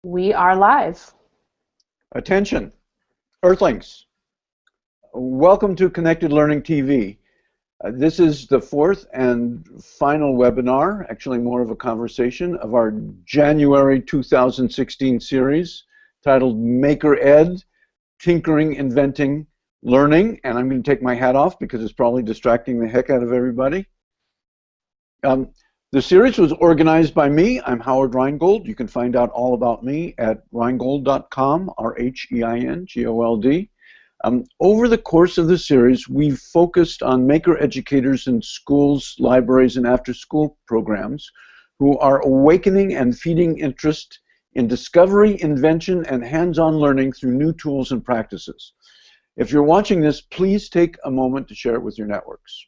We are live. Attention, Earthlings. Welcome to Connected Learning TV. This is the fourth and final webinar, actually more of a conversation, of our January 2016 series titled Maker Ed, Tinkering, Inventing, Learning. And I'm going to take my hat off because it's probably distracting the heck out of everybody. The series was organized by me. I'm Howard Rheingold. You can find out all about me at rheingold.com, R-H-E-I-N-G-O-L-D. Over the course of the series, we've focused on maker educators in schools, libraries, and after-school programs who are awakening and feeding interest in discovery, invention, and hands-on learning through new tools and practices. If you're watching this, please take a moment to share it with your networks.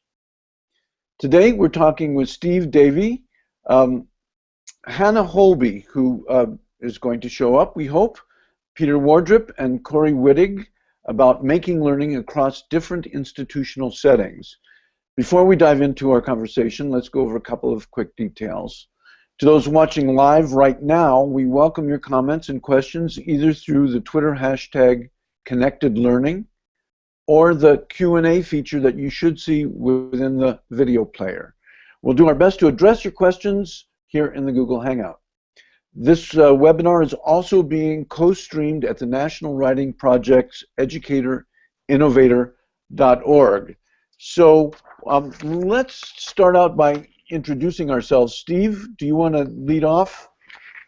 Today, we're talking with Steve Davee, Hannah Holby, who is going to show up, we hope, Peter Wardrip, and Cory about making learning across different institutional settings. Before we dive into our conversation, let's go over a couple of quick details. To those watching live right now, we welcome your comments and questions either through the Twitter hashtag connectedlearning or the Q&A feature that you should see within the video player. We'll do our best to address your questions here in the Google Hangout. This webinar is also being co-streamed at the National Writing Project's educatorinnovator.org. So let's start out by introducing ourselves. Steve, do you want to lead off?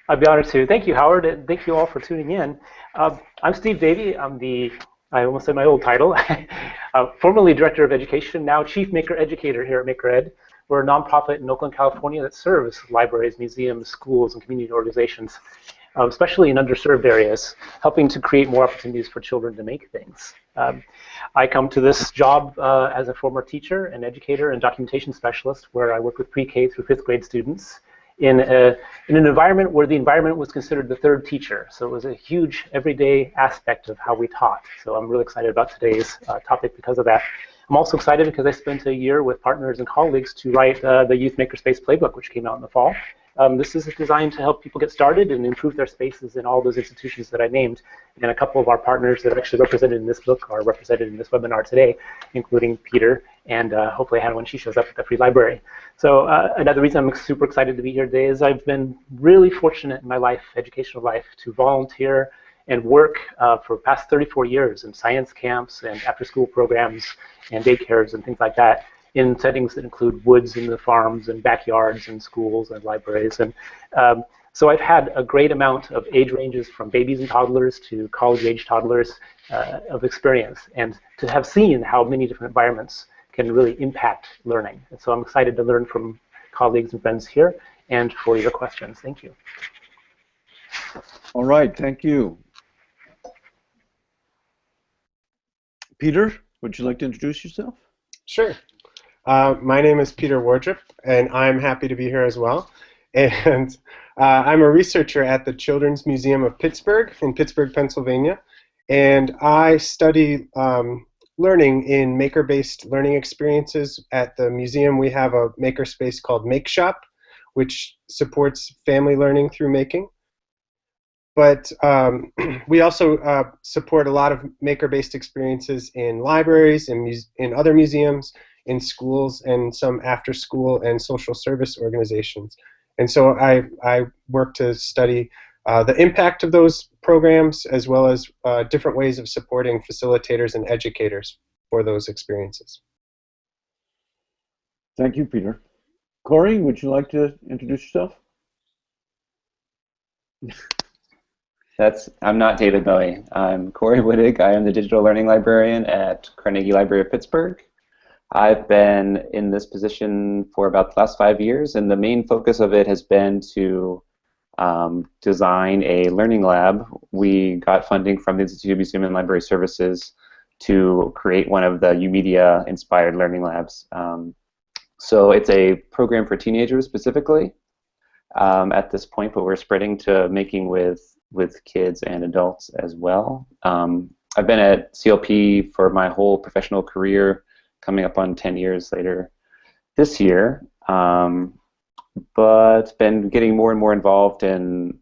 I'd be honored to. Thank you, Howard, and thank you all for tuning in. I'm Steve Davee. I almost said my old title, formerly Director of Education, now Chief Maker Educator here at Maker Ed. We're a nonprofit in Oakland, California that serves libraries, museums, schools, and community organizations, especially in underserved areas, helping to create more opportunities for children to make things. I come to this job as a former teacher and educator and documentation specialist where I work with pre-K through 5th grade students in an environment where the environment was considered the third teacher. So it was a huge everyday aspect of how we taught. So I'm really excited about today's topic because of that. I'm also excited because I spent a year with partners and colleagues to write the Youth Makerspace playbook, which came out in the fall. This is designed to help people get started and improve their spaces in all those institutions that I named. And a couple of our partners that are actually represented in this book are represented in this webinar today, including Peter and hopefully Hannah when she shows up at the free library. So another reason I'm super excited to be here today is I've been really fortunate in my life, educational life, to volunteer and work for the past 34 years in science camps and after-school programs and daycares and things like that, in settings that include woods and the farms and backyards and schools and libraries. And so I've had a great amount of age ranges from babies and toddlers to college-age toddlers of experience, and to have seen how many different environments can really impact learning. And so I'm excited to learn from colleagues and friends here and for your questions. Thank you. All right, thank you. Peter, would you like to introduce yourself? Sure. My name is Peter Wardrip, and I'm happy to be here as well. And I'm a researcher at the Children's Museum of Pittsburgh in Pittsburgh, Pennsylvania. And I study learning in maker-based learning experiences. At the museum, we have a makerspace called MakeShop, which supports family learning through making. But we also support a lot of maker-based experiences in libraries, in other museums, in schools, and some after-school and social service organizations. And so I work to study the impact of those programs, as well as different ways of supporting facilitators and educators for those experiences. Thank you, Peter. Cory, would you like to introduce yourself? I'm not David Bowie. I'm Cory Wittig. I am the digital learning librarian at Carnegie Library of Pittsburgh. I've been in this position for about the last 5 years, and the main focus of it has been to design a learning lab. We got funding from the Institute of Museum and Library Services to create one of the UMedia-inspired learning labs. So it's a program for teenagers specifically at this point, but we're spreading to making with kids and adults as well. I've been at CLP for my whole professional career, coming up on 10 years later this year, but been getting more and more involved in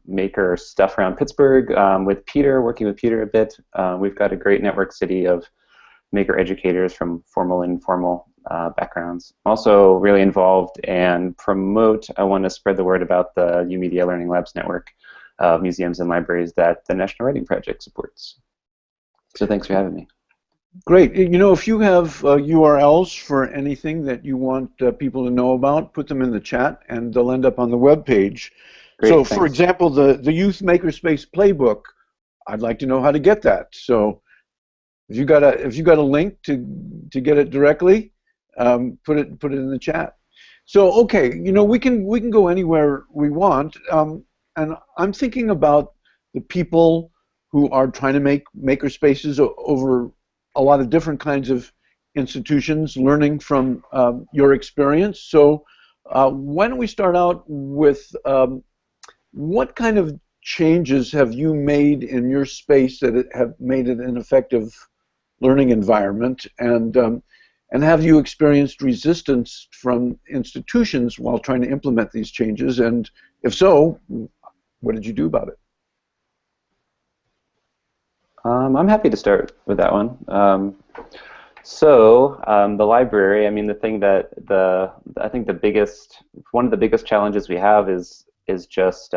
maker stuff around Pittsburgh with Peter, working with Peter a bit. We've got a great network city of maker educators from formal and informal backgrounds. Also really involved and promote, I want to spread the word about the UMedia Learning Labs network of museums and libraries that the National Writing Project supports. So thanks for having me. Great. You know, if you have URLs for anything that you want people to know about, put them in the chat and they'll end up on the web page. Great, so, thanks. for example, the Youth Makerspace Playbook, I'd like to know how to get that. So, if you got a link to get it directly, put it in the chat. So, okay, you know, we can go anywhere we want, and I'm thinking about the people who are trying to make makerspaces over a lot of different kinds of institutions, learning from your experience. So, why don't we start out with what kind of changes have you made in your space that have made it an effective learning environment, and have you experienced resistance from institutions while trying to implement these changes? And if so, what did you do about it? I'm happy to start with that one. The library, I mean, the thing that I think one of the biggest challenges we have is just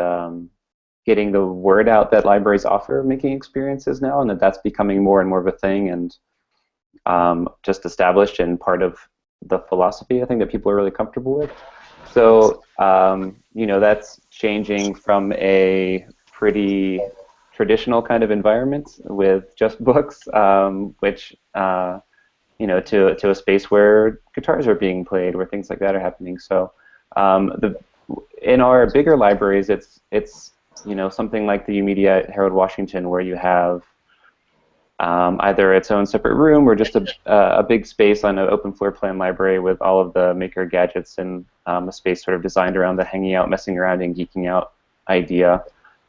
getting the word out that libraries offer making experiences now, and that's becoming more and more of a thing, and just established and part of the philosophy, I think, that people are really comfortable with. So, you know, that's changing from a pretty traditional kind of environment with just books, which, you know, to a space where guitars are being played, where things like that are happening. So, in our bigger libraries, it's you know, something like the UMedia at Harold Washington, where you have either its own separate room or just a big space on an open floor plan library with all of the maker gadgets and a space sort of designed around the hanging out, messing around, and geeking out idea.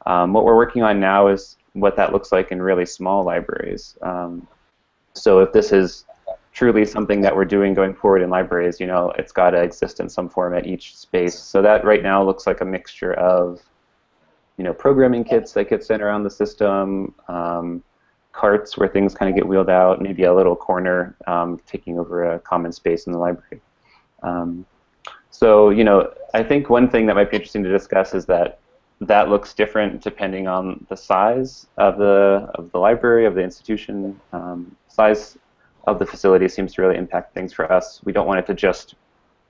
What we're working on now is what that looks like in really small libraries. So if this is truly something that we're doing going forward in libraries, you know, it's got to exist in some form at each space. So that right now looks like a mixture of, you know, programming kits that get sent around the system, carts where things kind of get wheeled out, maybe a little corner taking over a common space in the library. So, you know, I think one thing that might be interesting to discuss is that looks different depending on the size of the library, of the institution. Size of the facility seems to really impact things for us. We don't want it to just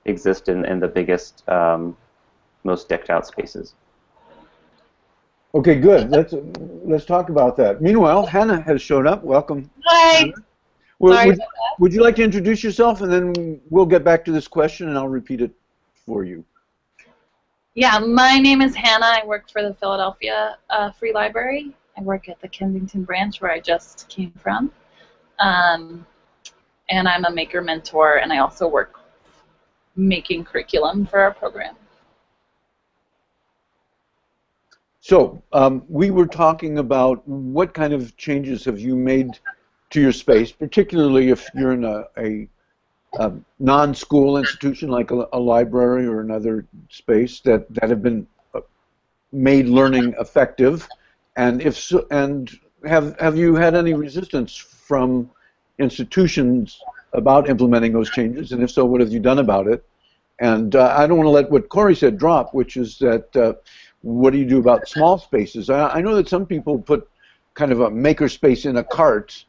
exist in the biggest, most decked out spaces. Okay, good. Let's talk about that. Meanwhile, Hannah has showed up. Welcome. Hi. Would you like to introduce yourself, and then we'll get back to this question, and I'll repeat it for you. Yeah, my name is Hannah. I work for the Philadelphia Free Library. I work at the Kensington branch where I just came from. And I'm a maker mentor, and I also work making curriculum for our program. So we were talking about what kind of changes have you made to your space, particularly if you're in a non-school institution like a library or another space that have been made learning effective, and if so, and have you had any resistance from institutions about implementing those changes, and if so, what have you done about it? And I don't want to let what Cory said drop, which is that what do you do about small spaces? I know that some people put kind of a makerspace in a cart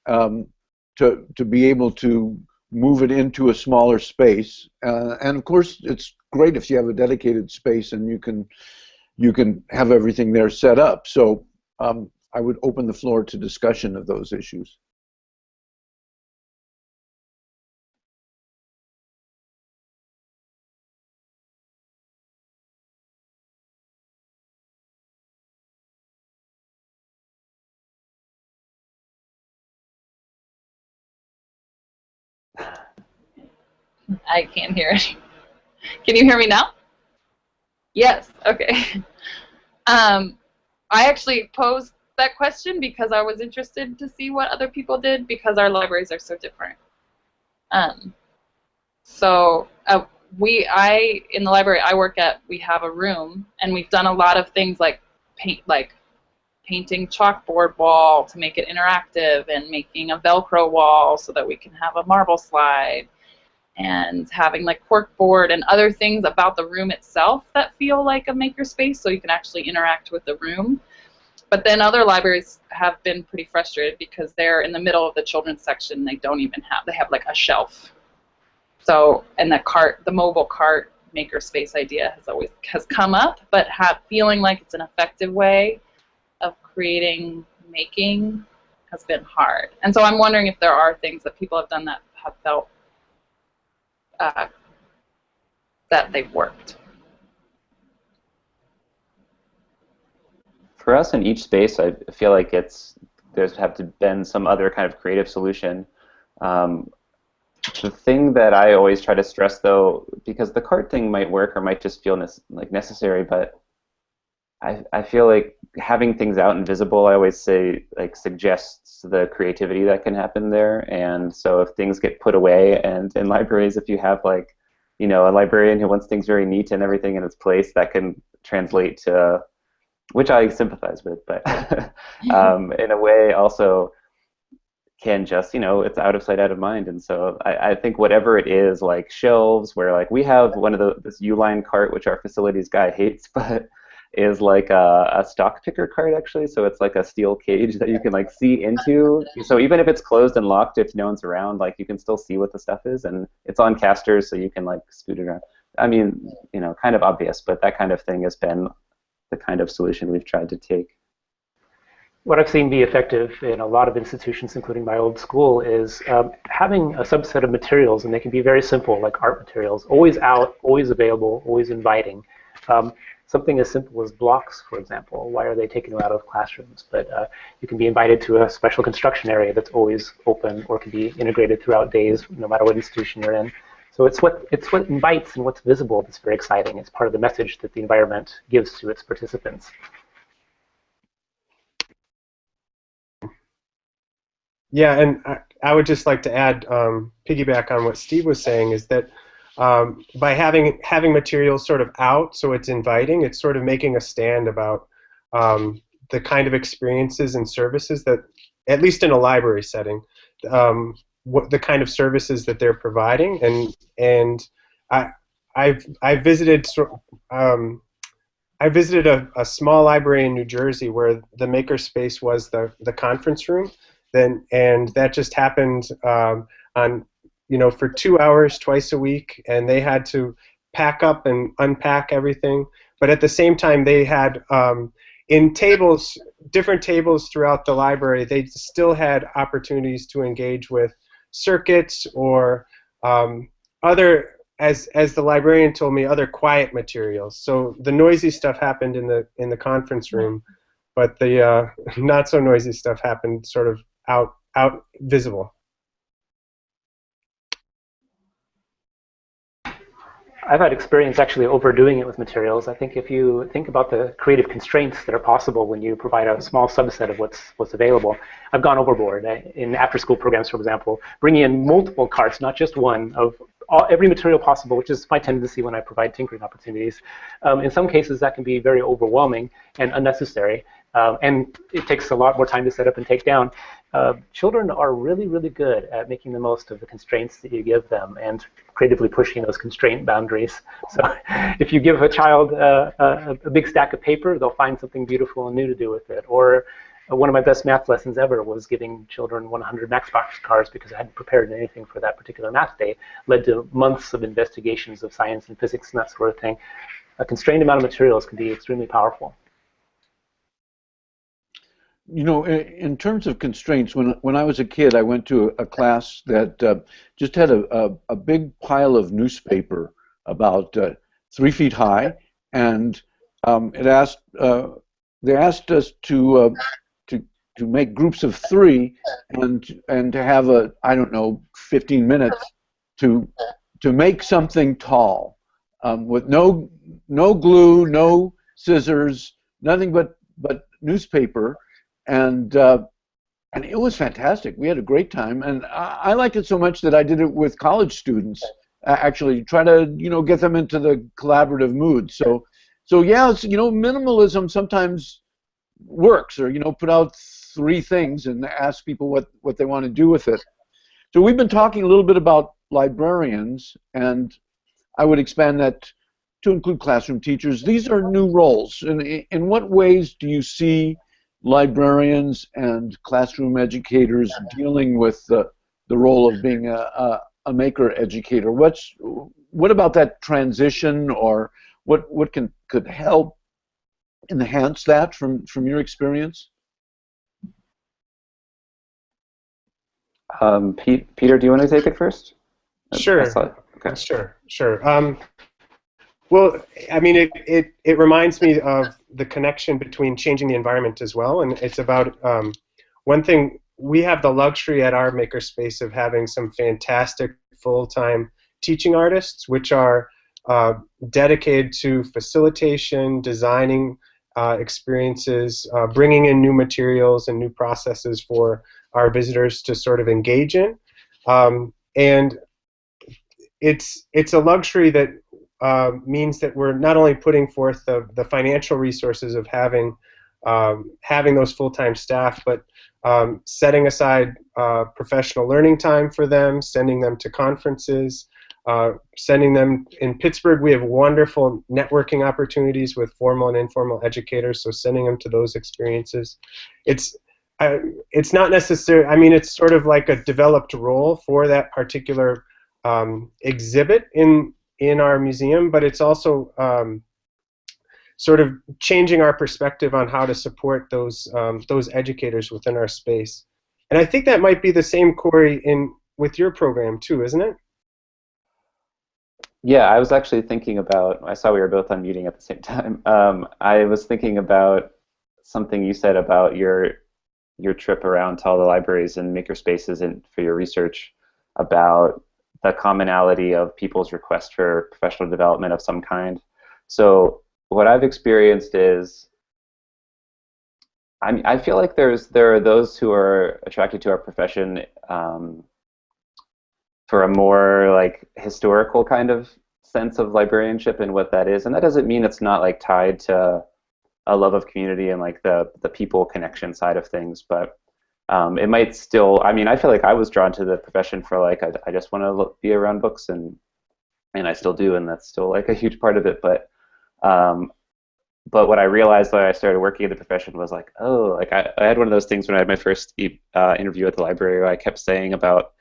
to be able to move it into a smaller space, and of course it's great if you have a dedicated space and you can have everything there set up. So I would open the floor to discussion of those issues. I can't hear it. Can you hear me now? Yes. Okay. I actually posed that question because I was interested to see what other people did, because our libraries are so different. in the library I work at, we have a room, and we've done a lot of things like painting chalkboard wall to make it interactive, and making a Velcro wall so that we can have a marble slide, and having like corkboard and other things about the room itself that feel like a makerspace, so you can actually interact with the room. But then other libraries have been pretty frustrated because they're in the middle of the children's section. They don't even have, they have like a shelf. So, and the mobile cart makerspace idea has come up, but feeling like it's an effective way of making has been hard. And so I'm wondering if there are things that people have done that have felt that they've worked. For us in each space, I feel like there's have to been some other kind of creative solution. The thing that I always try to stress, though, because the cart thing might work or might just feel like necessary, but I feel like having things out and visible, I always say, like, suggests the creativity that can happen there. And so if things get put away, and in libraries, if you have, like, you know, a librarian who wants things very neat and everything in its place, that can translate to, which I sympathize with, but in a way also can just, you know, it's out of sight, out of mind. And so I think whatever it is, like shelves, where like we have one of this U-line cart, which our facilities guy hates, but is like a stock picker cart actually. So it's like a steel cage that you can like see into. So even if it's closed and locked, if no one's around, like you can still see what the stuff is, and it's on casters, so you can like scoot it around. I mean, you know, kind of obvious, but that kind of thing has been the kind of solution we've tried to take. What I've seen be effective in a lot of institutions, including my old school, is having a subset of materials, and they can be very simple, like art materials, always out, always available, always inviting. Something as simple as blocks, for example. Why are they taking them out of classrooms? But you can be invited to a special construction area that's always open, or can be integrated throughout days, no matter what institution you're in. So it's what invites and what's visible that's very exciting. It's part of the message that the environment gives to its participants. Yeah, and I would just like to add, piggyback on what Steve was saying, is that by having materials sort of out, so it's inviting, it's sort of making a stand about the kind of experiences and services that, at least in a library setting, what the kind of services that they're providing. And I visited a small library in New Jersey where the makerspace was the conference room. And that just happened for 2 hours twice a week, and they had to pack up and unpack everything. But at the same time, they had in different tables throughout the library, they still had opportunities to engage with circuits or other, as the librarian told me, other quiet materials. So the noisy stuff happened in the conference room, but the not so noisy stuff happened sort of out visible. I've had experience actually overdoing it with materials. I think if you think about the creative constraints that are possible when you provide a small subset of what's available, I've gone overboard. In after-school programs, for example, bringing in multiple carts, not just one, of every material possible, which is my tendency when I provide tinkering opportunities. In some cases, that can be very overwhelming and unnecessary, and it takes a lot more time to set up and take down. Children are really, really good at making the most of the constraints that you give them and creatively pushing those constraint boundaries. So if you give a child a big stack of paper, they'll find something beautiful and new to do with it. Or one of my best math lessons ever was giving children 100 Maxbox cards because I hadn't prepared anything for that particular math day. Led to months of investigations of science and physics and that sort of thing. A constrained amount of materials can be extremely powerful. You know, in terms of constraints, when I was a kid, I went to a class that just had a big pile of newspaper about 3 feet high, and they asked us to make groups of 3 and to have I don't know, 15 minutes to make something tall with no glue, no scissors, nothing but newspaper. And it was fantastic. We had a great time, and I liked it so much that I did it with college students actually try to get them into the collaborative mood. So yeah, it's, minimalism sometimes works, or put out 3 things and ask people what they want to do with it. So we've been talking a little bit about librarians, and I would expand that to include classroom teachers. These are new roles. In what ways do you see librarians and classroom educators dealing with the role of being a maker educator? What about that transition, or what could help enhance that from your experience? Peter, do you want to take it first? Sure. Okay. Sure. Well, I mean, it reminds me of the connection between changing the environment as well, and it's about one thing. We have the luxury at our makerspace of having some fantastic full-time teaching artists, which are dedicated to facilitation, designing experiences, bringing in new materials and new processes for our visitors to sort of engage in, and it's a luxury that means that we're not only putting forth the financial resources of having those full-time staff, but setting aside professional learning time for them, sending them to conferences, sending them. In Pittsburgh, we have wonderful networking opportunities with formal and informal educators, so sending them to those experiences. It's not necessary. I mean, it's sort of like a developed role for that particular exhibit in our museum, but it's also sort of changing our perspective on how to support those educators within our space. And I think that might be the same, Cory, with your program too, isn't it? Yeah, I was actually thinking about, I saw we were both unmuting at the same time. I was thinking about something you said about your trip around to all the libraries and makerspaces and for your research about the commonality of people's request for professional development of some kind. So what I've experienced is, I feel like there are those who are attracted to our profession for a more like historical kind of sense of librarianship and what that is, and that doesn't mean it's not like tied to a love of community and like the people connection side of things, but it might still. I mean, I feel like I was drawn to the profession for like I just want to be around books, and I still do, and that's still like a huge part of it. But what I realized when I started working in the profession was like, oh, like I had one of those things when I had my first interview at the library where I kept saying about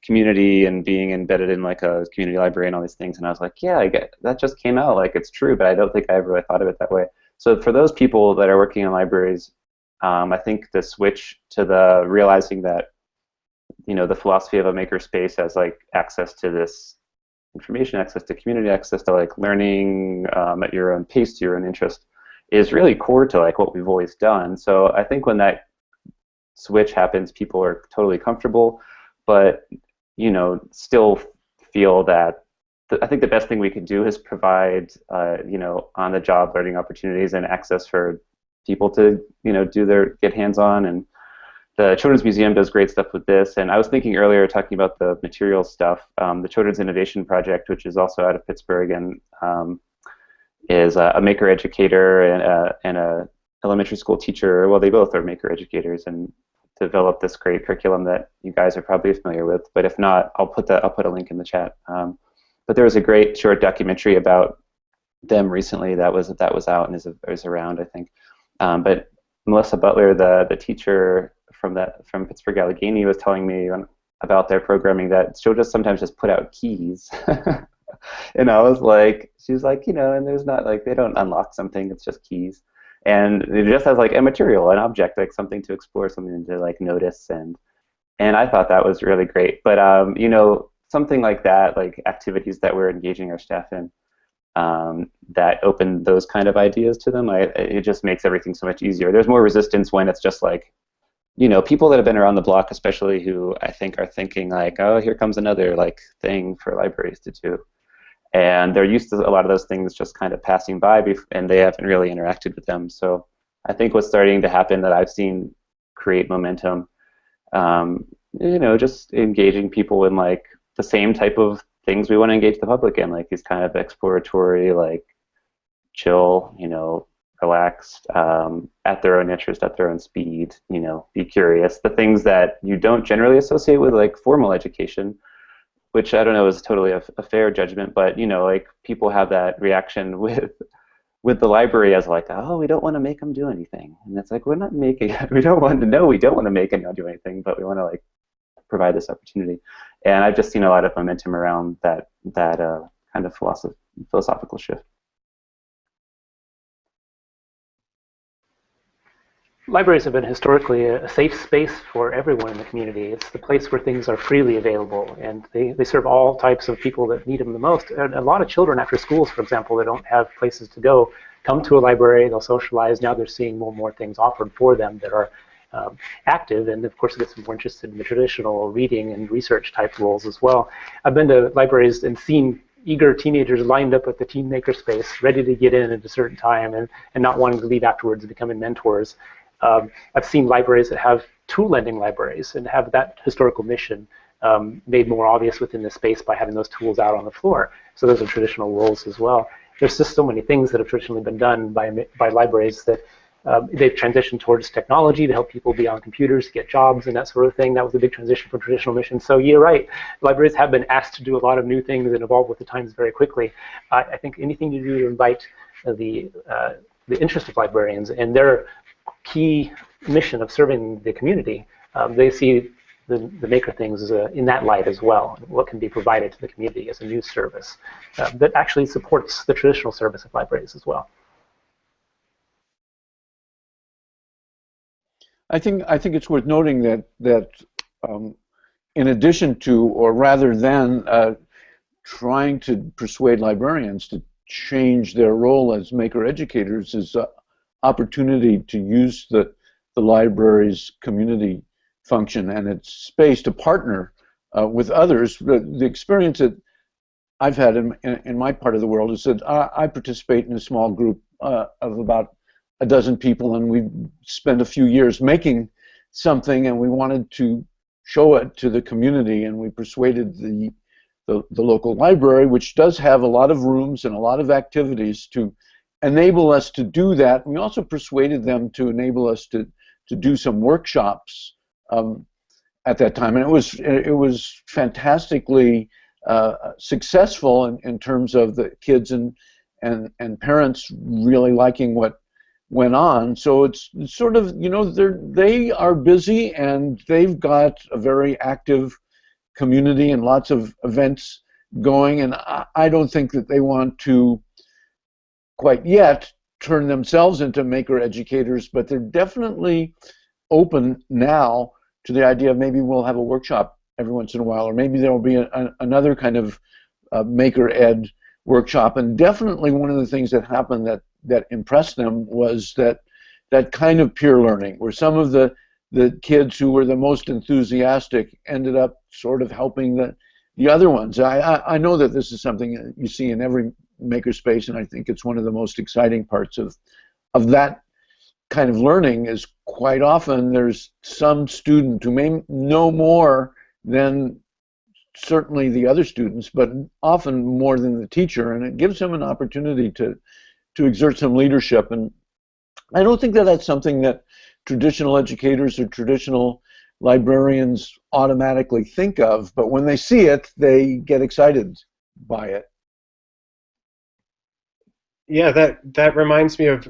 community and being embedded in like a community library and all these things, and I was like, yeah, I get that, just came out, like it's true, but I don't think I ever really thought of it that way. So for those people that are working in libraries, I think the switch to the realizing that, the philosophy of a makerspace as like access to this information, access to community, access to like learning at your own pace, to your own interest, is really core to like what we've always done. So I think when that switch happens, people are totally comfortable, but still feel that I think the best thing we could do is provide on-the-job learning opportunities and access for people to get hands-on. And the Children's Museum does great stuff with this. And I was thinking earlier, talking about the materials stuff, the Children's Innovation Project, which is also out of Pittsburgh, and is a maker educator and a elementary school teacher. Well, they both are maker educators, and developed this great curriculum that you guys are probably familiar with. But if not, I'll put a link in the chat. But there was a great short documentary about them recently that was out and is around, I think. But Melissa Butler, the teacher from Pittsburgh Allegheny, was telling me about their programming that she'll just sometimes just put out keys. And I was like, she's like, and there's not like, they don't unlock something, it's just keys. And it just has like a material, an object, like something to explore, something to like notice, and I thought that was really great. But something like that, like activities that we're engaging our staff in, that open those kind of ideas to them, it just makes everything so much easier. There's more resistance when it's just like, people that have been around the block, especially, who I think are thinking like, oh, here comes another like thing for libraries to do. And they're used to a lot of those things just kind of passing by, and they haven't really interacted with them. So I think what's starting to happen that I've seen create momentum, just engaging people in like the same type of things we want to engage the public in, like these kind of exploratory, like chill, relaxed, at their own interest, at their own speed, be curious. The things that you don't generally associate with like formal education, which I don't know is totally a fair judgment, but like people have that reaction with the library as like, oh, we don't want to make them do anything, and it's like, we're not making, we don't want to make anyone do anything, but we want to like provide this opportunity. And I've just seen a lot of momentum around that kind of philosophical shift. Libraries have been historically a safe space for everyone in the community. It's the place where things are freely available, and they serve all types of people that need them the most. And a lot of children after schools, for example, that don't have places to go, come to a library, they'll socialize. Now they're seeing more and more things offered for them that are active, and of course it gets more interested in the traditional reading and research type roles as well. I've been to libraries and seen eager teenagers lined up at the teen makerspace, ready to get in at a certain time and not wanting to leave afterwards and becoming mentors. I've seen libraries that have tool lending libraries and have that historical mission made more obvious within the space by having those tools out on the floor. So those are traditional roles as well. There's just so many things that have traditionally been done by libraries that they've transitioned towards technology to help people be on computers, get jobs, and that sort of thing. That was a big transition from traditional missions. So you're right, libraries have been asked to do a lot of new things and evolve with the times very quickly. I think anything you do to invite the interest of librarians and their key mission of serving the community, they see the maker things as in that light as well. What can be provided to the community as a new service that actually supports the traditional service of libraries as well. I think it's worth noting that in addition to, or rather than trying to persuade librarians to change their role as maker educators, is opportunity to use the library's community function and its space to partner with others. The experience that I've had in my part of the world is that I participate in a small group of about a dozen people, and we spent a few years making something, and we wanted to show it to the community, and we persuaded the local library, which does have a lot of rooms and a lot of activities, to enable us to do that. We also persuaded them to enable us to do some workshops at that time, and it was fantastically successful in terms of the kids and parents really liking what went on. So it's sort of, they are busy and they've got a very active community and lots of events going, and I don't think that they want to quite yet turn themselves into maker educators, but they're definitely open now to the idea of maybe we'll have a workshop every once in a while, or maybe there will be another kind of maker ed workshop. And definitely one of the things that happened that impressed them was that kind of peer learning, where some of the kids who were the most enthusiastic ended up sort of helping the other ones. I know that this is something you see in every makerspace, and I think it's one of the most exciting parts of that kind of learning. Is quite often there's some student who may know more than certainly the other students, but often more than the teacher, and it gives them an opportunity to exert some leadership. And I don't think that that's something that traditional educators or traditional librarians automatically think of, but when they see it, they get excited by it. Yeah, that reminds me of,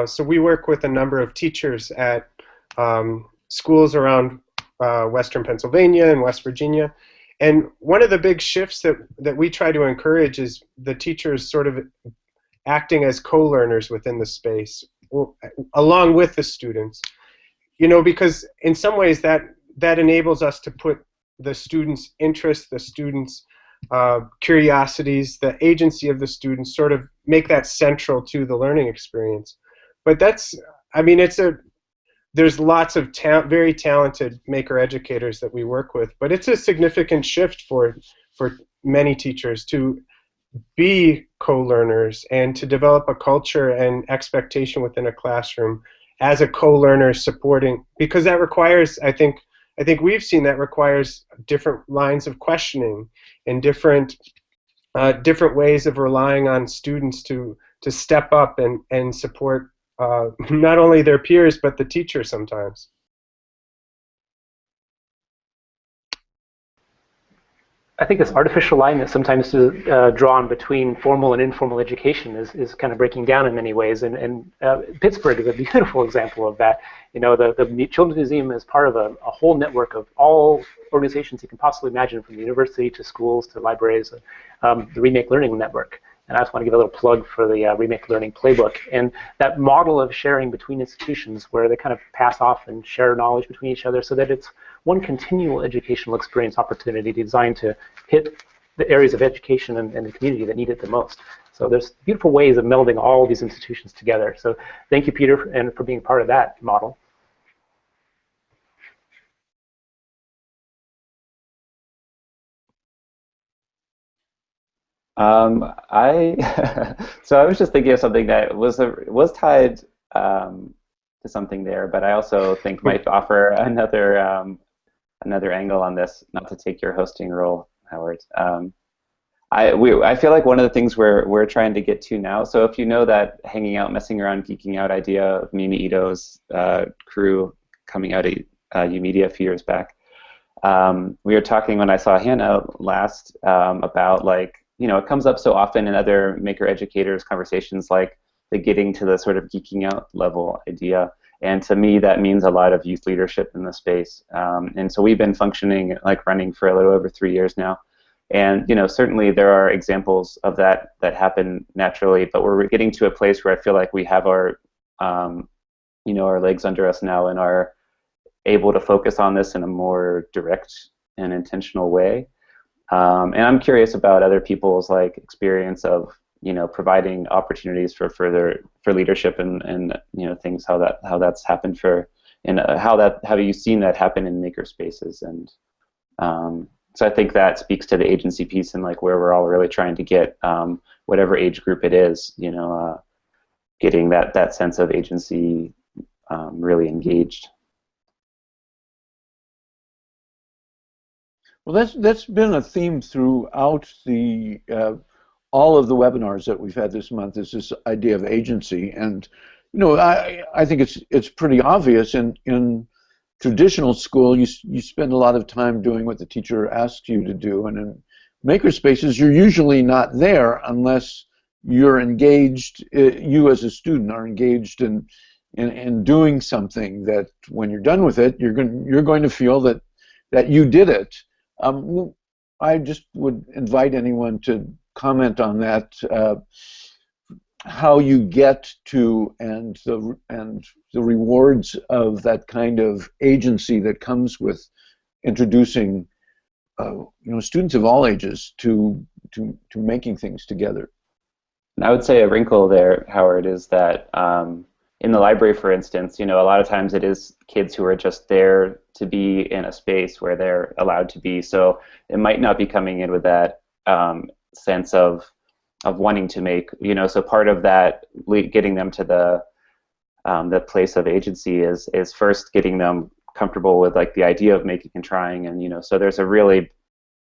so we work with a number of teachers at schools around Western Pennsylvania and West Virginia, and one of the big shifts that we try to encourage is the teachers sort of acting as co-learners within the space, along with the students. Because in some ways that enables us to put the students' interests, the students' curiosities, the agency of the students, sort of make that central to the learning experience. But there's lots of very talented maker educators that we work with, but it's a significant shift for many teachers to be co-learners and to develop a culture and expectation within a classroom as a co-learner supporting, because that requires, I think I think we've seen that requires different lines of questioning and different ways of relying on students to step up and support not only their peers but the teacher sometimes. I think this artificial line that sometimes is drawn between formal and informal education is kind of breaking down in many ways, and Pittsburgh is a beautiful example of that. You know, the Children's Museum is part of a whole network of all organizations you can possibly imagine, from the university to schools to libraries, the Remake Learning Network. And I just want to give a little plug for the Remake Learning Playbook, and that model of sharing between institutions where they kind of pass off and share knowledge between each other, so that it's one continual educational experience opportunity designed to hit the areas of education and the community that need it the most. So there's beautiful ways of melding all these institutions together. So thank you, Peter, and for being part of that model. So I was just thinking of something that was tied to something there, but I also think might offer another angle on this. Not to take your hosting role, Howard. I feel like one of the things we're trying to get to now. So if you know that hanging out, messing around, geeking out idea of Mimi Ito's crew coming out of UMedia a few years back, we were talking when I saw Hannah last about, like, you know, it comes up so often in other maker educators conversations, like the getting to the sort of geeking out level idea. And to me, that means a lot of youth leadership in the space. And so we've been functioning, like, running for a little over 3 years now. And, you know, certainly there are examples of that happen naturally, but we're getting to a place where I feel like we have our, you know, our legs under us now and are able to focus on this in a more direct and intentional way. And I'm curious about other people's, like, experience of, you know, providing opportunities for leadership and you know, things, how that's happened and how have you seen that happen in makerspaces. And so I think that speaks to the agency piece and, like, where we're all really trying to get whatever age group it is, you know, getting that sense of agency really engaged. Well, that's been a theme throughout the all of the webinars that we've had this month, is this idea of agency. And, you know, I think it's pretty obvious. In traditional school, you spend a lot of time doing what the teacher asks you to do, and in makerspaces, you're usually not there unless you're engaged. You as a student are engaged in doing something that, when you're done with it, you're going to feel that you did it. I just would invite anyone to comment on that, how you get to and the rewards of that kind of agency that comes with introducing you know, students of all ages to making things together. And I would say a wrinkle there, Howard, is that in the library, for instance, you know, a lot of times it is kids who are just there to be in a space where they're allowed to be. So it might not be coming in with that sense of wanting to make, you know. So part of that, getting them to the place of agency is first getting them comfortable with, like, the idea of making and trying, and, you know, so there's a really,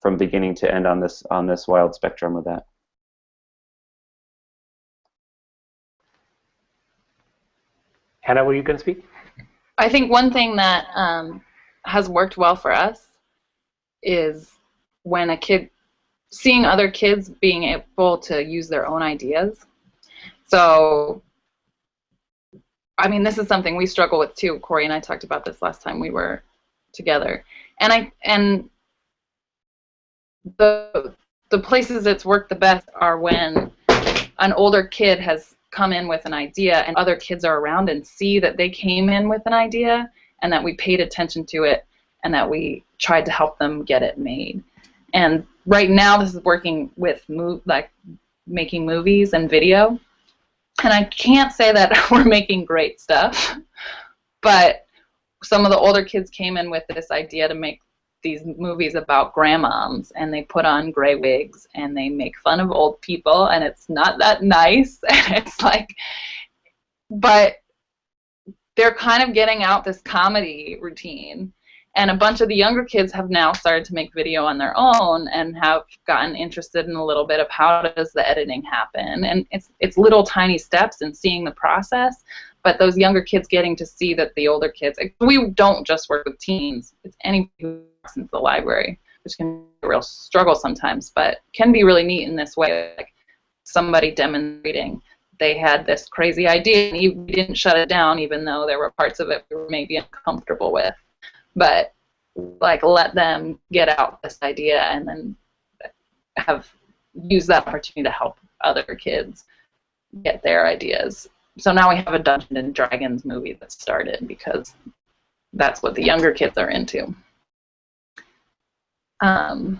from beginning to end on this wild spectrum of that. Hannah, were you going to speak? I think one thing that has worked well for us is when seeing other kids being able to use their own ideas. So, I mean, this is something we struggle with too. Cory and I talked about this last time we were together. And the places it's worked the best are when an older kid has come in with an idea and other kids are around and see that they came in with an idea and that we paid attention to it and that we tried to help them get it made. And right now this is working with making movies and video. And I can't say that we're making great stuff, but some of the older kids came in with this idea to make these movies about grandmoms, and they put on gray wigs and they make fun of old people, and it's not that nice, and it's like, but they're kind of getting out this comedy routine, And a bunch of the younger kids have now started to make video on their own and have gotten interested in a little bit of how does the editing happen. And it's little tiny steps in seeing the process, but those younger kids getting to see that the older kids, we don't just work with teens, it's anybody who walks into the library, which can be a real struggle sometimes, but can be really neat in this way. Like somebody demonstrating they had this crazy idea and we didn't shut it down even though there were parts of it we were maybe uncomfortable with. But like let them get out this idea and then use that opportunity to help other kids get their ideas. So now we have a Dungeons and Dragons movie that started because that's what the younger kids are into. But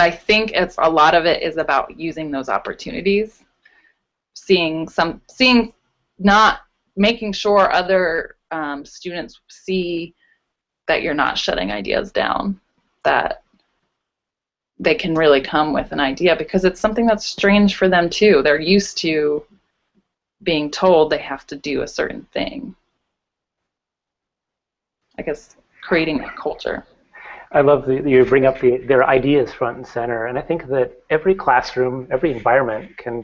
I think a lot of it is about using those opportunities, making sure other students see that you're not shutting ideas down, that they can really come with an idea because it's something that's strange for them too. They're used to being told they have to do a certain thing. I guess creating that culture. I love that you bring up their ideas front and center, and I think that every classroom, every environment can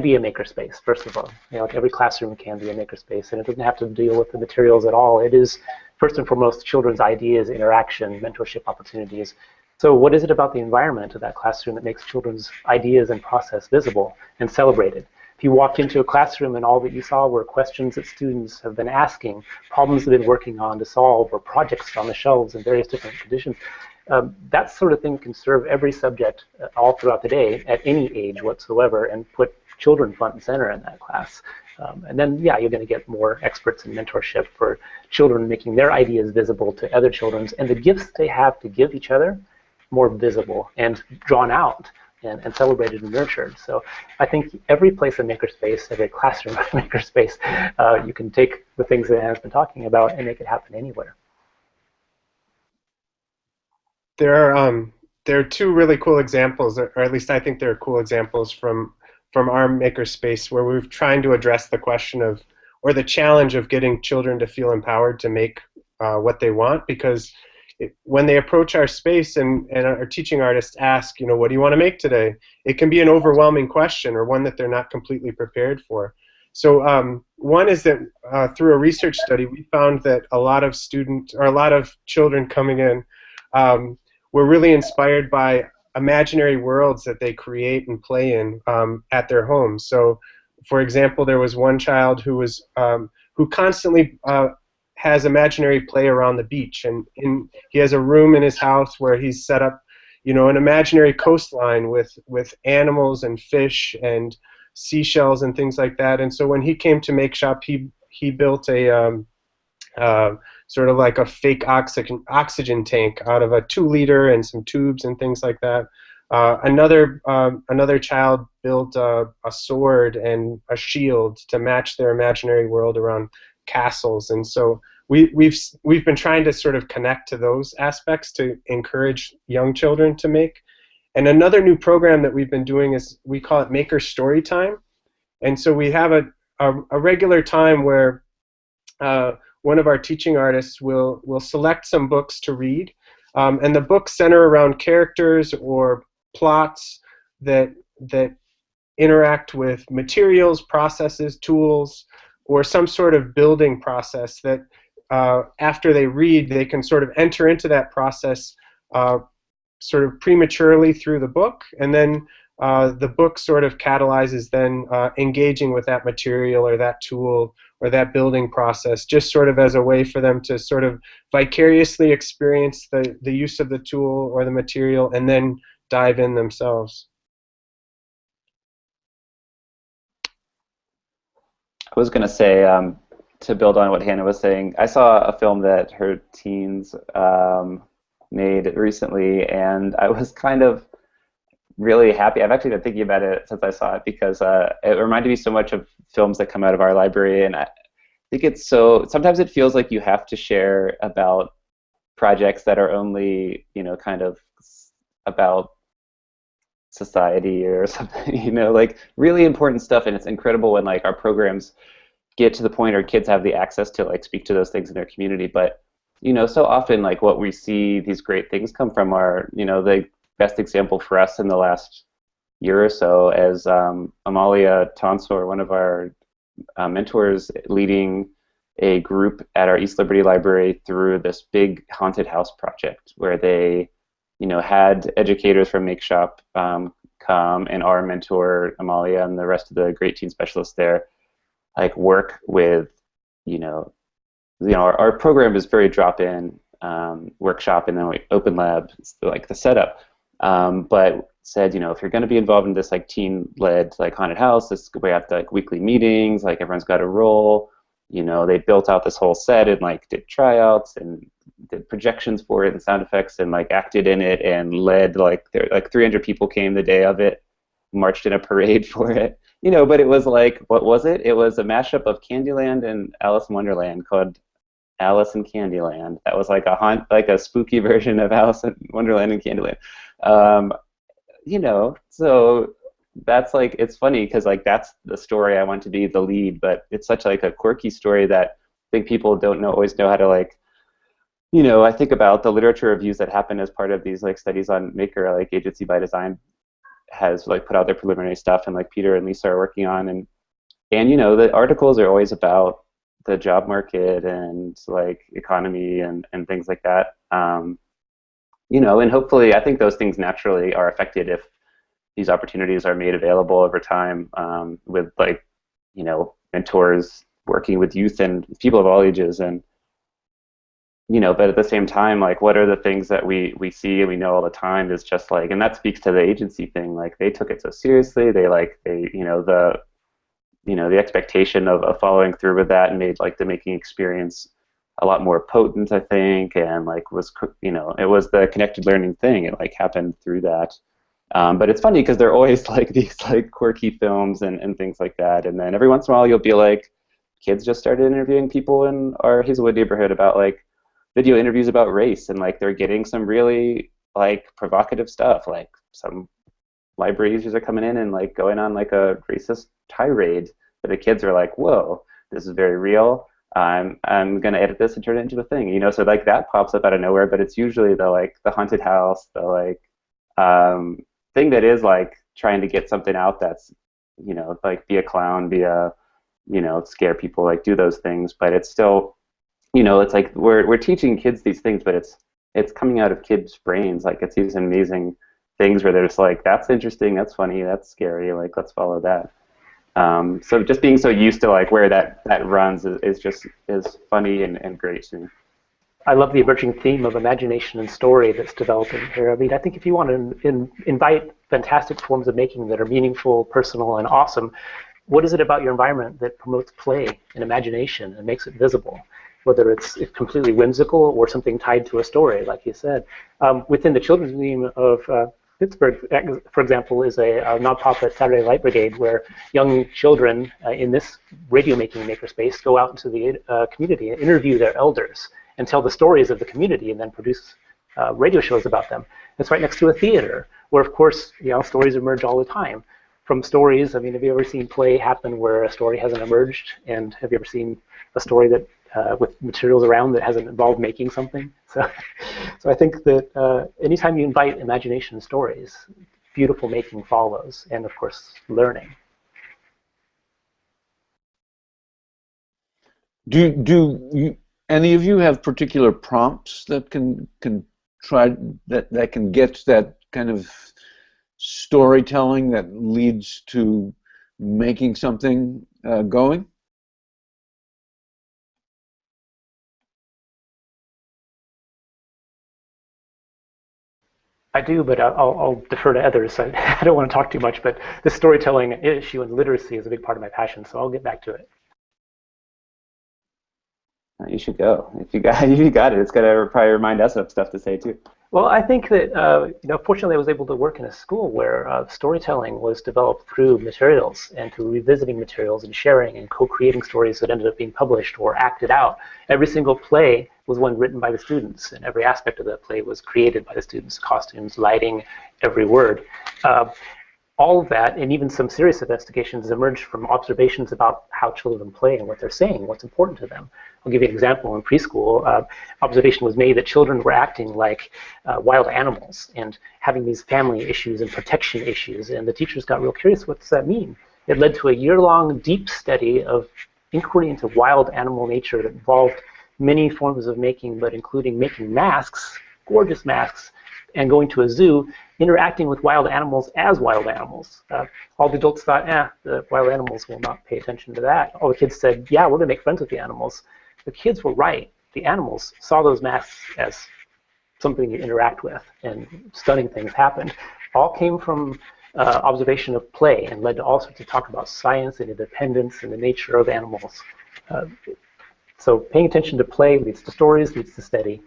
be a makerspace, first of all. Every classroom can be a makerspace, and it doesn't have to deal with the materials at all. It is, first and foremost, children's ideas, interaction, mentorship opportunities. So what is it about the environment of that classroom that makes children's ideas and process visible and celebrated? If you walked into a classroom and all that you saw were questions that students have been asking, problems they've been working on to solve, or projects on the shelves in various different conditions, that sort of thing can serve every subject all throughout the day at any age whatsoever and put children front and center in that class. And then, yeah, you're going to get more experts in mentorship for children making their ideas visible to other children's, and the gifts they have to give each other more visible and drawn out and celebrated and nurtured. So I think every place a makerspace, every classroom a makerspace, you can take the things that Hannah's been talking about and make it happen anywhere. There are two really cool examples, or at least I think there are cool examples from our makerspace where we're trying to address the question of, or the challenge of getting children to feel empowered to make what they want, because when they approach our space and our teaching artists ask, what do you want to make today? It can be an overwhelming question or one that they're not completely prepared for. So one is that through a research study, we found that a lot of children coming in were really inspired by imaginary worlds that they create and play in at their homes. So, for example, there was one child who constantly has imaginary play around the beach, and he has a room in his house where he's set up, an imaginary coastline with animals and fish and seashells and things like that. And so when he came to Make Shop, he built a sort of like a fake oxygen tank out of a 2-liter and some tubes and things like that. Another child built a sword and a shield to match their imaginary world around castles. And so we've been trying to sort of connect to those aspects to encourage young children to make. And another new program that we've been doing is, we call it Maker Story Time. And so we have a regular time where one of our teaching artists will select some books to read, and the books center around characters or plots that interact with materials, processes, tools, or some sort of building process that after they read, they can sort of enter into that process sort of prematurely through the book, and then the book sort of catalyzes then engaging with that material or that tool or that building process, just sort of as a way for them to sort of vicariously experience the use of the tool or the material and then dive in themselves. I was going to say, to build on what Hannah was saying, I saw a film that her teens made recently, and I was kind of really happy. I've actually been thinking about it since I saw it, because it reminded me so much of films that come out of our library, and I think it's sometimes it feels like you have to share about projects that are only, kind of about society or something, like really important stuff, and it's incredible when like our programs get to the point where kids have the access to like speak to those things in their community. But you know, so often like what we see these great things come from are, you know, the best example for us in the last year or so as Amalia Tonsor, one of our mentors, leading a group at our East Liberty Library through this big haunted house project where they, you know, had educators from Make Shop come, and our mentor Amalia and the rest of the great teen specialists there like work with, our program is very drop-in workshop, and then we open lab, like the setup. But said, you know, if you're going to be involved in this like teen-led like haunted house, we have to like weekly meetings, like everyone's got a role. You know, they built out this whole set and like did tryouts and did projections for it and sound effects and like acted in it and led like 300 people came the day of it, marched in a parade for it. You know, but it was like, what was it? It was a mashup of Candyland and Alice in Wonderland called Alice in Candyland. That was like a spooky version of Alice in Wonderland and Candyland. You know, so that's like, it's funny because like that's the story I want to be the lead, but it's such like a quirky story that I think people don't always know how to like, you know, I think about the literature reviews that happen as part of these like studies on Maker, like Agency by Design has like put out their preliminary stuff, and like Peter and Lisa are working on, and you know, the articles are always about the job market and like economy and things like that. You know, and hopefully I think those things naturally are affected if these opportunities are made available over time, with like, you know, mentors working with youth and people of all ages. And you know, but at the same time, like, what are the things that we see and we know all the time is just like, and that speaks to the agency thing. Like, they took it so seriously. They the expectation of following through with that and made like the making experience a lot more potent, I think, and like was, you know, it was the connected learning thing. It like happened through that. But it's funny because they're always like these like quirky films and things like that. And then every once in a while you'll be like, kids just started interviewing people in our Hazelwood neighborhood about like video interviews about race, and like they're getting some really like provocative stuff. Like some library users are coming in and like going on like a racist tirade, but the kids are like, whoa, this is very real. I'm gonna edit this and turn it into a thing, you know. So like that pops up out of nowhere, but it's usually the haunted house, the like thing that is like trying to get something out that's, you know, like be a clown, be a, you know, scare people, like do those things. But it's still, you know, it's like we're teaching kids these things, but it's coming out of kids' brains. Like it's these amazing things where they're just like, that's interesting, that's funny, that's scary, like let's follow that. So just being so used to like where that runs is funny and great to me. I love the emerging theme of imagination and story that's developing here. I mean, I think if you want to invite fantastic forms of making that are meaningful, personal, and awesome, what is it about your environment that promotes play and imagination and makes it visible? Whether it's completely whimsical or something tied to a story, like you said. Within the Children's Museum of Pittsburgh, for example, is a nonprofit Saturday Light Brigade where young children in this radio-making makerspace go out into the community and interview their elders and tell the stories of the community and then produce radio shows about them. It's right next to a theater where, of course, you know, stories emerge all the time. From stories, I mean, have you ever seen play happen where a story hasn't emerged? And have you ever seen a story that with materials around that hasn't involved making something? So I think that anytime you invite imagination and stories, beautiful making follows, and of course, learning. Do any of you have particular prompts that can try that can get that kind of storytelling that leads to making something going? I do, but I'll defer to others. I don't want to talk too much, but the storytelling issue and literacy is a big part of my passion, so I'll get back to it. You should go. If you got it, it's gonna probably remind us of stuff to say too. Well, I think that you know, fortunately, I was able to work in a school where storytelling was developed through materials and through revisiting materials and sharing and co-creating stories that ended up being published or acted out. Every single play was one written by the students, and every aspect of that play was created by the students: costumes, lighting, every word. all of that, and even some serious investigations, emerged from observations about how children play and what they're saying, what's important to them. I'll give you an example. In preschool, observation was made that children were acting like wild animals and having these family issues and protection issues, and the teachers got real curious, what does that mean? It led to a year-long deep study of inquiry into wild animal nature that involved many forms of making, but including making masks, gorgeous masks, and going to a zoo, interacting with wild animals as wild animals. All the adults thought, the wild animals will not pay attention to that. All the kids said, yeah, we're going to make friends with the animals. The kids were right. The animals saw those masks as something to interact with, and stunning things happened. All came from observation of play and led to all sorts of talk about science and independence and the nature of animals. So paying attention to play leads to stories, leads to study.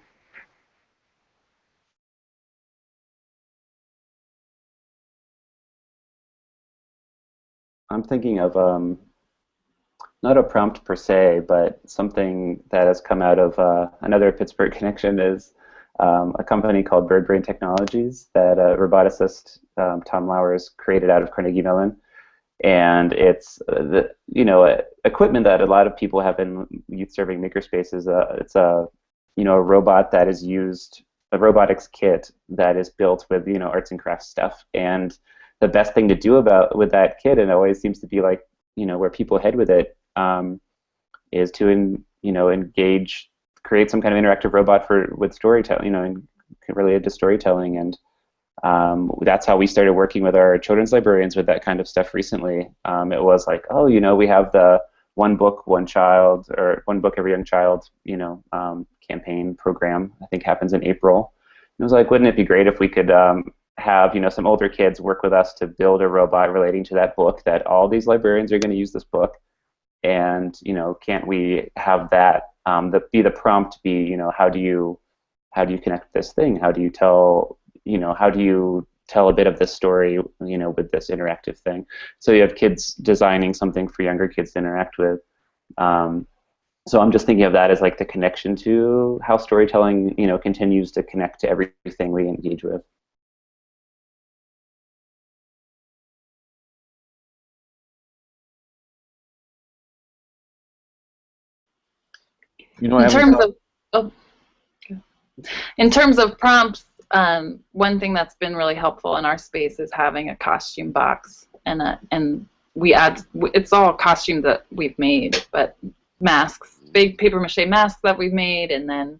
I'm thinking of not a prompt per se, but something that has come out of another Pittsburgh connection is a company called Bird Brain Technologies that a roboticist, Tom Lowers, created out of Carnegie Mellon. And it's equipment that a lot of people have in youth serving makerspaces. It's a robot that is used, a robotics kit that is built with arts and crafts stuff. And the best thing to do with that kit, and it always seems to be like where people head with it, is to engage, create some kind of interactive robot with storytelling, and related to storytelling. And that's how we started working with our children's librarians with that kind of stuff recently. It was like, we have the one book, one child, or one book every young child, campaign program. I think happens in April. And it was like, wouldn't it be great if we could have some older kids work with us to build a robot relating to that book, that all these librarians are going to use this book, and can't we have that be the prompt, be how do you connect this thing, how do you tell a bit of this story with this interactive thing. So you have kids designing something for younger kids to interact with. So I'm just thinking of that as like the connection to how storytelling continues to connect to everything we engage with. In terms of prompts, one thing that's been really helpful in our space is having a costume box, and we add, it's all costumes that we've made, but masks, big paper mache masks that we've made, and then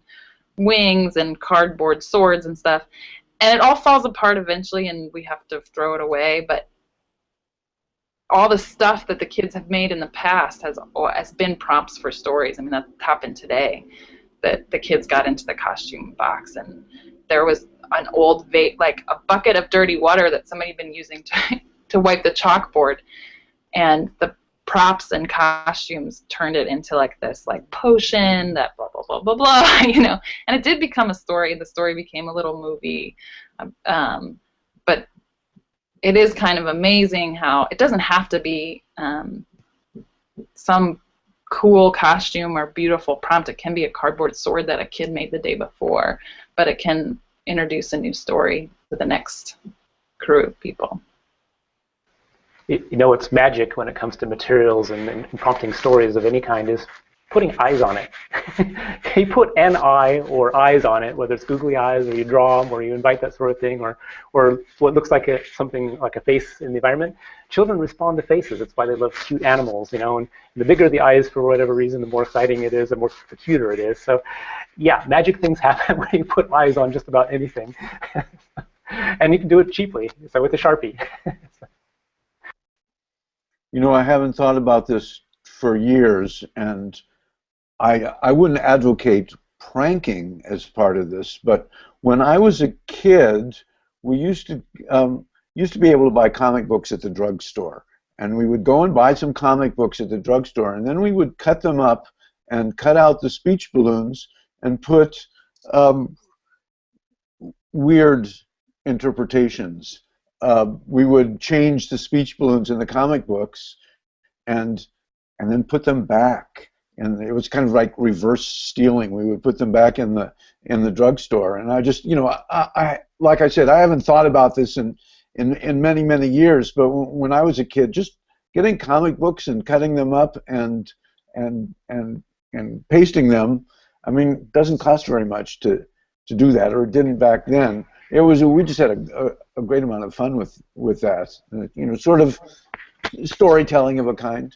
wings and cardboard swords and stuff, and it all falls apart eventually, and we have to throw it away. But all the stuff that the kids have made in the past has been prompts for stories. I mean, that happened today, that the kids got into the costume box, and there was an old like a bucket of dirty water that somebody had been using to wipe the chalkboard, and the props and costumes turned it into like this potion that blah blah blah blah blah, and it did become a story. The story became a little movie, but it is kind of amazing how it doesn't have to be some cool costume or beautiful prompt. It can be a cardboard sword that a kid made the day before, but it can introduce a new story to the next crew of people. It's magic when it comes to materials and prompting stories of any kind is putting eyes on it. You put an eye or eyes on it, whether it's googly eyes or you draw them or you invite that sort of thing, or what looks like something like a face in the environment. Children respond to faces. That's why they love cute animals, and the bigger the eyes for whatever reason, the more exciting it is, the cuter it is. So yeah, magic things happen when you put eyes on just about anything. And you can do it cheaply, so with a Sharpie. I haven't thought about this for years, and I wouldn't advocate pranking as part of this, but when I was a kid, we used to be able to buy comic books at the drugstore, and we would go and buy some comic books at the drugstore, and then we would cut them up and cut out the speech balloons and put weird interpretations. We would change the speech balloons in the comic books and then put them back. And it was kind of like reverse stealing. We would put them back in the drugstore, and I just, I like I said, I haven't thought about this in in many, many years. But when I was a kid, just getting comic books and cutting them up and pasting them, I mean, it doesn't cost very much to do that, or it didn't back then. We just had a great amount of fun with that. You know, sort of storytelling of a kind.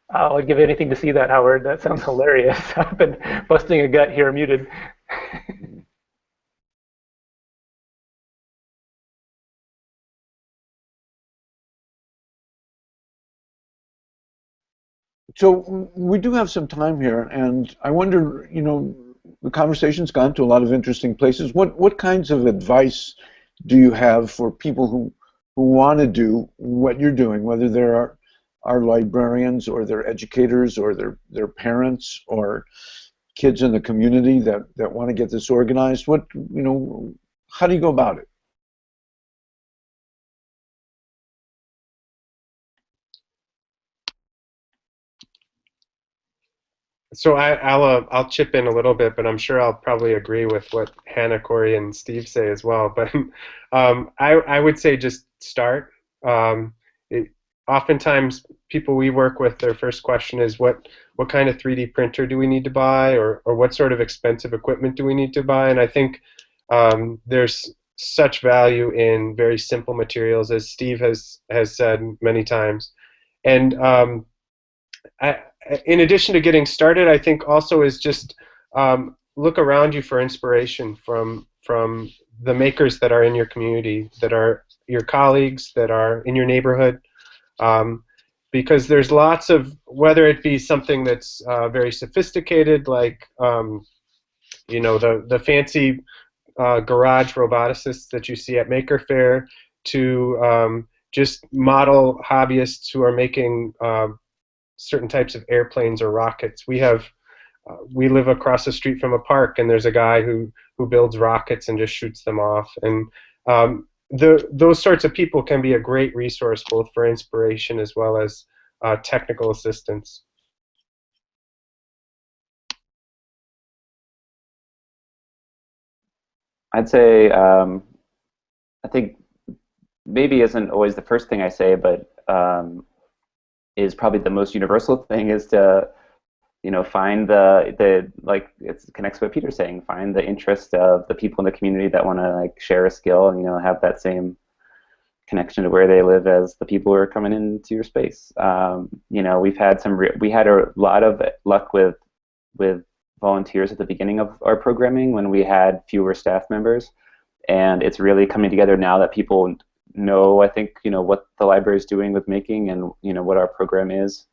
I would give anything to see that, Howard. That sounds hilarious. I've been busting a gut here, muted. So we do have some time here, and I wonder, you know, the conversation's gone to a lot of interesting places. What kinds of advice do you have for people who want to do what you're doing, whether they're are librarians or they're educators or they're parents or kids in the community that want to get this organized? What, you know, how do you go about it? So I'll chip in a little bit, but I'm sure I'll probably agree with what Hannah, Cory, and Steve say as well. But I would say just start. Oftentimes, people we work with, their first question is what kind of 3D printer do we need to buy, or what sort of expensive equipment do we need to buy? And I think there's such value in very simple materials, as Steve has said many times. And in addition to getting started, I think also is just look around you for inspiration from the makers that are in your community, that are your colleagues, that are in your neighborhood, because there's lots of, whether it be something that's very sophisticated, like you know, the fancy garage roboticists that you see at Maker Faire, to just model hobbyists who are making certain types of airplanes or rockets. We live across the street from a park, and there's a guy who builds rockets and just shoots them off. And those sorts of people can be a great resource, both for inspiration as well as technical assistance. I'd say I think maybe isn't always the first thing I say, but is probably the most universal thing, is to, you know, find the like, it connects to what Peter's saying, find the interest of the people in the community that want to like share a skill and, you know, have that same connection to where they live as the people who are coming into your space. You know, we had a lot of luck with volunteers at the beginning of our programming when we had fewer staff members, and it's really coming together now that people know, I think, you know, what the library is doing with making, and, you know, what our program is.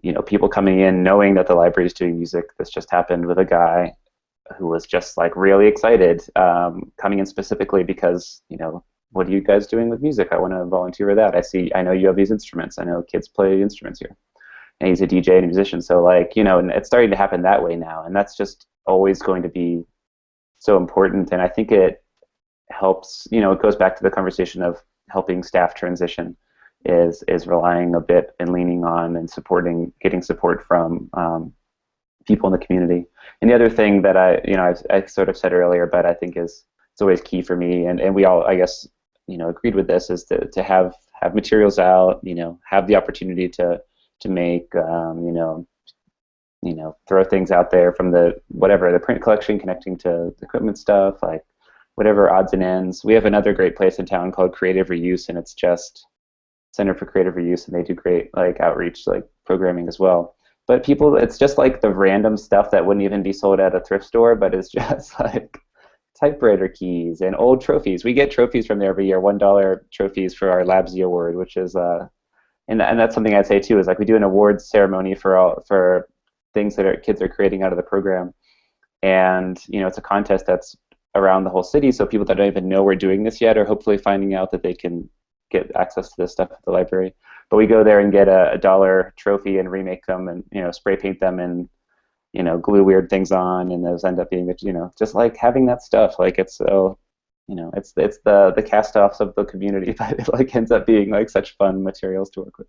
You know, people coming in knowing that the library is doing music. This just happened with a guy who was just like really excited, coming in specifically because, you know, what are you guys doing with music? I want to volunteer with that. I know you have these instruments. I know kids play instruments here. And he's a DJ and a musician. So, like, you know, and it's starting to happen that way now, and that's just always going to be so important. And I think it helps, you know, it goes back to the conversation of helping staff transition, is relying a bit and leaning on and getting support from people in the community. And the other thing that I sort of said earlier, but I think it's always key for me, and we all, I guess, you know, agreed with this, is to have materials out, you know, have the opportunity to make, you know, throw things out there from the print collection, connecting to the equipment stuff, like whatever odds and ends. We have another great place in town called Creative Reuse, and it's just Center for Creative Reuse, and they do great like outreach, like programming as well. But people, it's just like the random stuff that wouldn't even be sold at a thrift store, but it's just like typewriter keys and old trophies. We get trophies from there every year, $1 trophies for our Labsy Award, which is and that's something I'd say too, is like we do an awards ceremony for things that kids are creating out of the program, and, you know, it's a contest that's around the whole city, so people that don't even know we're doing this yet are hopefully finding out that they can get access to this stuff at the library. But we go there and get a $1 trophy and remake them, and, you know, spray paint them, and, you know, glue weird things on, and those end up being, you know, just like having that stuff, like, it's so, you know, it's the cast-offs of the community, but it like ends up being like such fun materials to work with.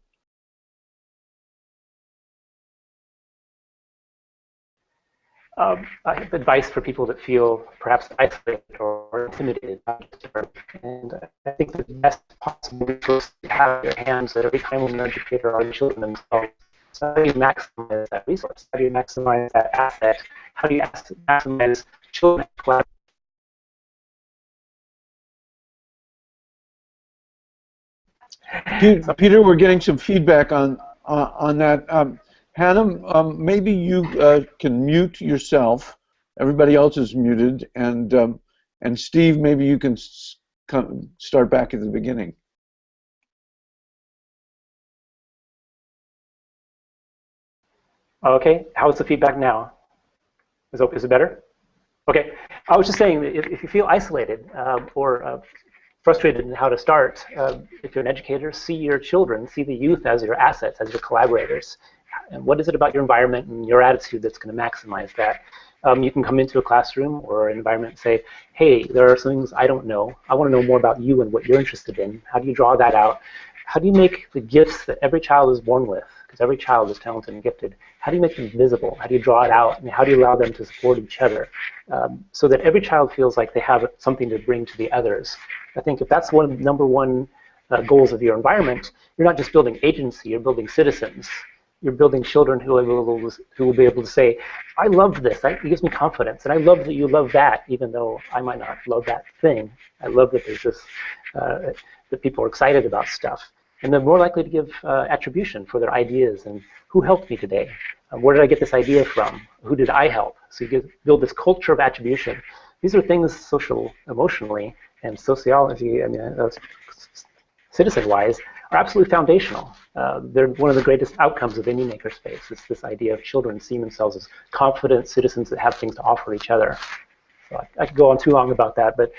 I have advice for people that feel perhaps isolated or intimidated. And I think the best possible resource to have in your hands at every time when an educator are the children themselves. So how do you maximize that resource? How do you maximize that asset? How do you maximize children collaboration? Peter, we're getting some feedback on that. Hannah, maybe you can mute yourself. Everybody else is muted, and Steve, maybe you can start back at the beginning. Okay, how's the feedback now? Is it better? Okay, I was just saying that if you feel isolated or frustrated in how to start, if you're an educator, see your children, see the youth as your assets, as your collaborators. And what is it about your environment and your attitude that's going to maximize that? You can come into a classroom or an environment and say, hey, there are some things I don't know. I want to know more about you and what you're interested in. How do you draw that out? How do you make the gifts that every child is born with, because every child is talented and gifted, how do you make them visible? How do you draw it out? And how do you allow them to support each other so that every child feels like they have something to bring to the others? I think if that's number one goals of your environment, you're not just building agency, you're building citizens. You're building children who will be able to say, I love this, it gives me confidence, and I love that you love that, even though I might not love that thing. I love that there's this, that people are excited about stuff. And they're more likely to give attribution for their ideas and who helped me today? Where did I get this idea from? Who did I help? So you build this culture of attribution. These are things social, emotionally, and sociology, citizen-wise, are absolutely foundational. They're one of the greatest outcomes of any makerspace. It's this idea of children seeing themselves as confident citizens that have things to offer each other. So I could go on too long about that, but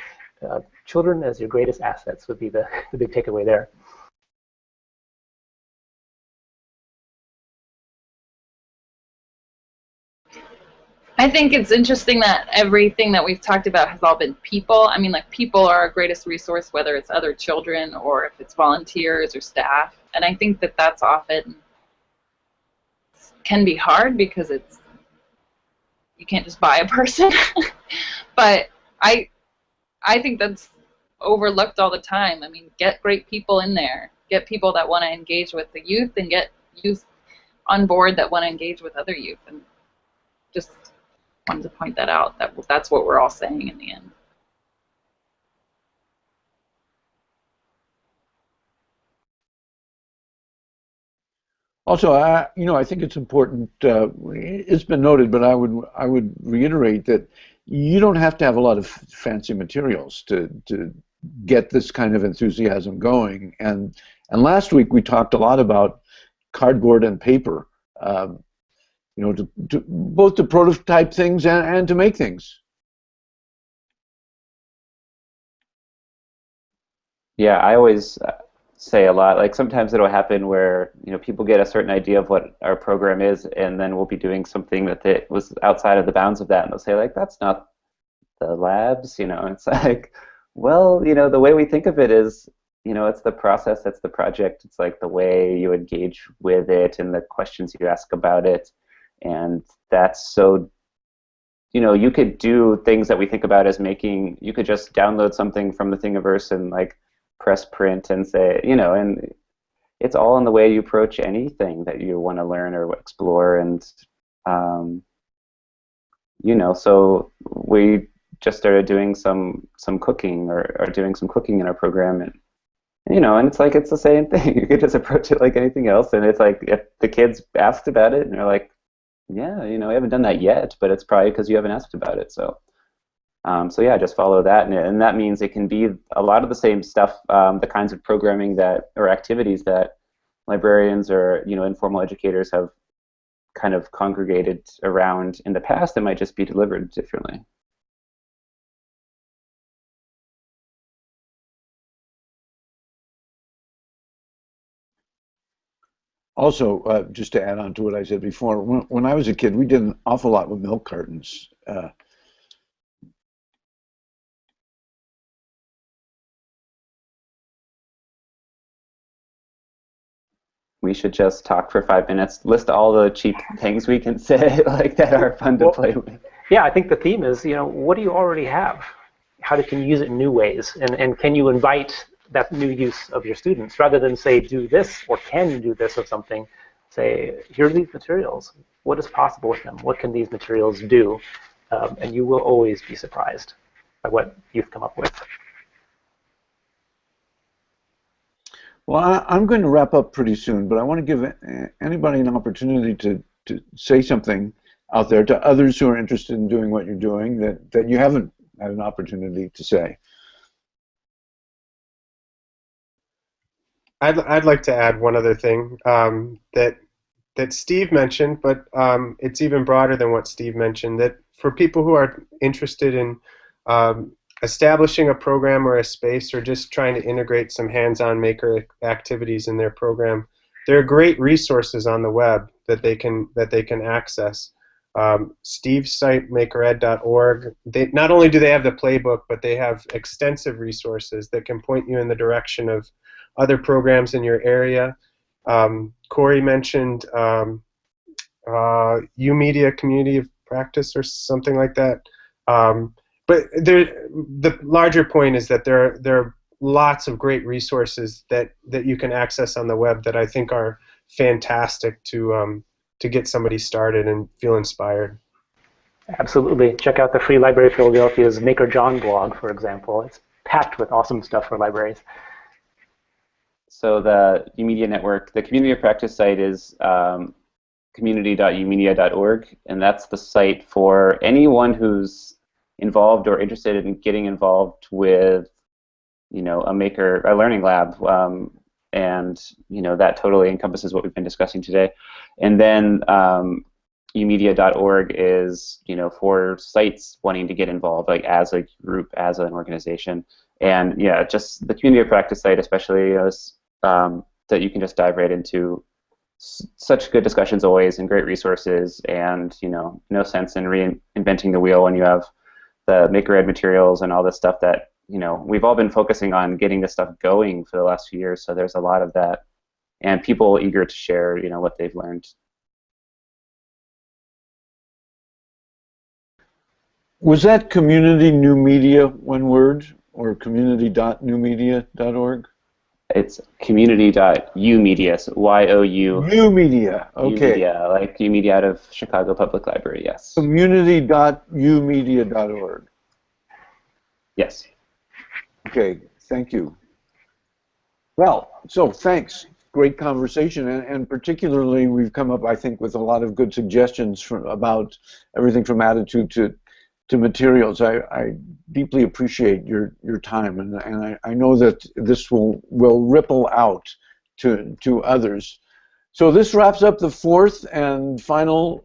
children as your greatest assets would be the big takeaway there. I think it's interesting that everything that we've talked about has all been people. I mean, like, people are our greatest resource, whether it's other children or if it's volunteers or staff. And I think that that's often can be hard because you can't just buy a person. But I think that's overlooked all the time. I mean, get great people in there. Get people that want to engage with the youth, and get youth on board that want to engage with other youth. And just wanted to point that out. That's what we're all saying in the end. Also, I think it's important. It's been noted, but I would reiterate that you don't have to have a lot of fancy materials to get this kind of enthusiasm going. And last week we talked a lot about cardboard and paper. Both to prototype things and to make things. Yeah, I always say a lot, like sometimes it'll happen where people get a certain idea of what our program is, and then we'll be doing something that was outside of the bounds of that, and they'll say, like, that's not the labs, it's like, well, the way we think of it is, it's the process, it's the project, it's like the way you engage with it and the questions you ask about it. And that's so, you could do things that we think about as making, you could just download something from the Thingiverse and like press print and say, and it's all in the way you approach anything that you want to learn or explore. And, so we just started doing some cooking or doing some cooking in our program, and and it's like, it's the same thing. You could just approach it like anything else, and it's like, if the kids asked about it and they're like, yeah, I haven't done that yet, but it's probably because you haven't asked about it. So, so yeah, just follow that, and that means it can be a lot of the same stuff, the kinds of programming or activities that librarians or informal educators have kind of congregated around in the past. That might just be delivered differently. Also, just to add on to what I said before, when I was a kid, we did an awful lot with milk cartons. We should just talk for 5 minutes, list all the cheap things we can say like that are fun to play with. Yeah, I think the theme is, what do you already have? How can you use it in new ways? And can you invite that new use of your students? Rather than say, do this, or can you do this of something, say, here are these materials. What is possible with them? What can these materials do? And you will always be surprised by what you've come up with. Well, I'm going to wrap up pretty soon, but I want to give anybody an opportunity to say something out there to others who are interested in doing what you're doing that you haven't had an opportunity to say. I'd like to add one other thing that Steve mentioned, but it's even broader than what Steve mentioned, that for people who are interested in establishing a program or a space, or just trying to integrate some hands-on maker activities in their program, there are great resources on the web that they can access. Steve's site, makered.org, not only do they have the playbook, but they have extensive resources that can point you in the direction of other programs in your area. Cory mentioned U-Media Community of Practice or something like that. But the larger point is that there are lots of great resources that you can access on the web that I think are fantastic to get somebody started and feel inspired. Absolutely. Check out the Free Library of Philadelphia's MakerJawn blog, for example. It's packed with awesome stuff for libraries. So the U-Media Network, the community of practice site is community.umedia.org, and that's the site for anyone who's involved or interested in getting involved with, a learning lab, and that totally encompasses what we've been discussing today. And then umedia.org is for sites wanting to get involved, like as a group, as an organization. And yeah, just the community of practice site, especially that you can just dive right into. Such good discussions always, and great resources, and no sense in reinventing the wheel when you have the MakerEd materials and all this stuff that we've all been focusing on getting this stuff going for the last few years. So there's a lot of that, and people eager to share what they've learned. Was that community new media one word, or community.newmedia.org? It's community.umedia, so Y-O-U. U-Media, okay. U-Media, like U-Media out of Chicago Public Library, yes. Community.umedia.org. Yes. Okay, thank you. Well, so thanks. Great conversation, and particularly we've come up, I think, with a lot of good suggestions about everything from attitude to materials. I deeply appreciate your time, and I know that this will ripple out to others. So this wraps up the fourth and final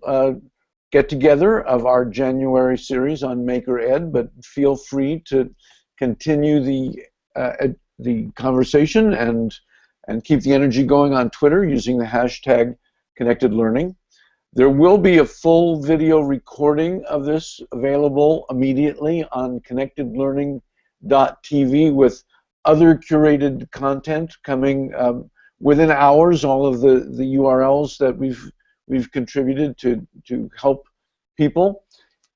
get-together of our January series on MakerEd, but feel free to continue the conversation and keep the energy going on Twitter using the hashtag #ConnectedLearning. There will be a full video recording of this available immediately on connectedlearning.tv with other curated content coming within hours, all of the URLs that we've contributed to help people.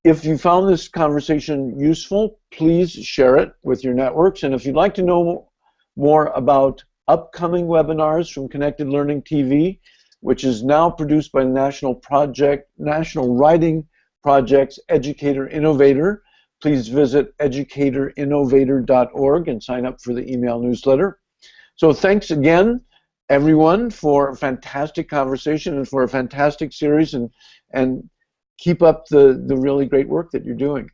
If you found this conversation useful, please share it with your networks. And if you'd like to know more about upcoming webinars from Connected Learning TV, which is now produced by the National Writing Project's Educator Innovator, please visit educatorinnovator.org and sign up for the email newsletter. So thanks again, everyone, for a fantastic conversation and for a fantastic series, and keep up the really great work that you're doing.